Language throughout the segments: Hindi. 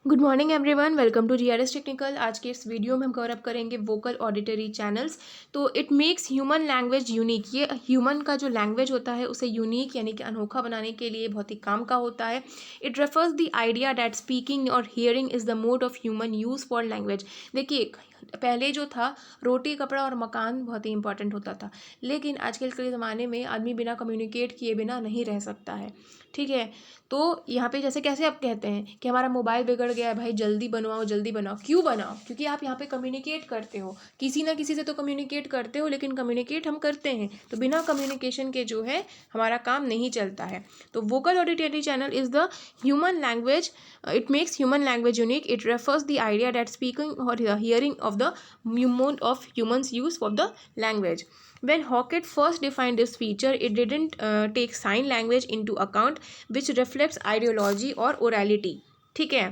Good morning everyone, welcome to GRS technical. आज के इस वीडियो में हम कवर अप करेंगे वोकल ऑडिटरी चैनल्स। तो it makes human language unique. ये ह्यूमन का जो लैंग्वेज होता है उसे यूनिक यानी कि अनोखा बनाने के लिए बहुत ही काम का होता है। It refers the idea that speaking और hearing is the mode of human use for language. देखिए, पहले जो था रोटी कपड़ा और मकान बहुत ही इंपॉर्टेंट होता था, लेकिन आजकल के ज़माने में आदमी बिना कम्युनिकेट किए बिना नहीं रह सकता है। ठीक है, तो यहाँ पे जैसे कैसे आप कहते हैं कि हमारा मोबाइल बिगड़ गया है, भाई जल्दी बनवाओ जल्दी बनाओ। क्यों बनाओ? क्योंकि आप यहाँ पे कम्युनिकेट करते हो, किसी ना किसी से तो कम्युनिकेट करते हो, लेकिन कम्युनिकेट हम करते हैं तो बिना कम्युनिकेशन के जो है हमारा काम नहीं चलता है। तो vocal auditory channel is the human language. It makes human language unique. It refers the idea that speaking और hearing of the mode of humans use for the language. When Hockett first defined this feature, it didn't take sign language into account, which reflects ideology or orality. ठीक है,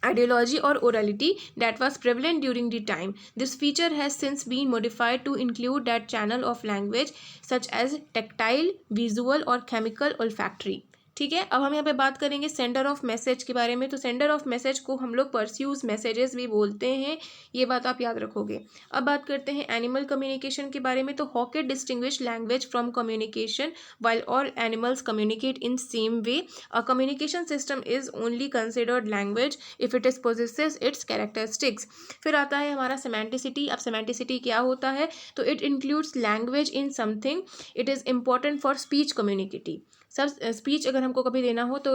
ideology or orality that was prevalent during the time. This feature has since been modified to include that channel of language such as tactile, visual or chemical olfactory. ठीक है, अब हम यहाँ पे बात करेंगे सेंडर ऑफ मैसेज के बारे में। तो सेंडर ऑफ मैसेज को हम लोग परस्यूज मैसेजेस भी बोलते हैं, ये बात आप याद रखोगे। अब बात करते हैं एनिमल कम्युनिकेशन के बारे में। तो Hockett distinguish language from communication while all animals communicate in same way. A communication system is only considered language if it is possesses its characteristics. फिर आता है हमारा सेमेंटिसिटी। अब सेमेंटिसिटी क्या होता है? तो it includes language in something. It is important for speech communicative. सब स्पीच अगर हमको कभी देना हो तो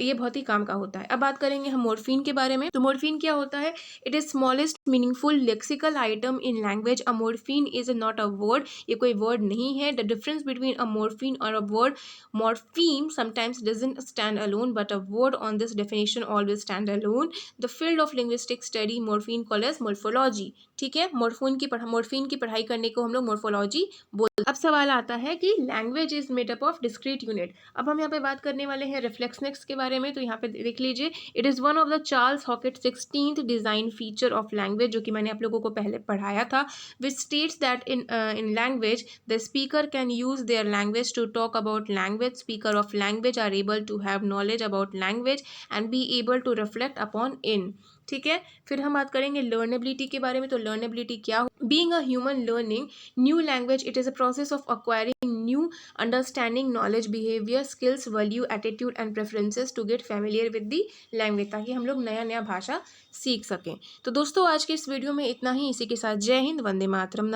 ये बहुत ही काम का होता है। अब बात करेंगे हम मोर्फीन के बारे में। तो मोर्फीन क्या होता है? It is smallest meaningful lexical item in language. A morpheme is not a word. ये कोई वर्ड नहीं है। The difference between a morpheme और a word, morpheme sometimes doesn't stand alone, but a word on this definition always stand alone. The field of linguistic study morpheme called as morphology. ठीक है, मोर्फीन की पढ़ाई करने को हम लोग मोर्फोलॉजी बोलते हैं। अब सवाल आता है कि language is made up of discrete unit. अब हम यहाँ पे बात करने वाले हैं रिफ्लेक्सनेक्स के बारे में। तो यहाँ पे देख लीजिए, it is one of the Charles Hockett 16th design feature of language, जो कि मैंने आप लोगों को पहले पढ़ाया था, which states that in language the speaker can use their language to talk about language. Speaker of language are able to have knowledge about language and be able to reflect upon in. ठीक है, फिर हम बात करेंगे लर्नेबिलिटी के बारे में। तो लर्नेबिलिटी क्या हो? Being a human learning new language, it is a process of acquiring new understanding, knowledge, behavior, skills, value, attitude and preferences to get familiar with the language, ताकि हम लोग नया नया भाषा सीख सकें। तो दोस्तों, आज के इस वीडियो में इतना ही। इसी के साथ जय हिंद, वंदे मातरम।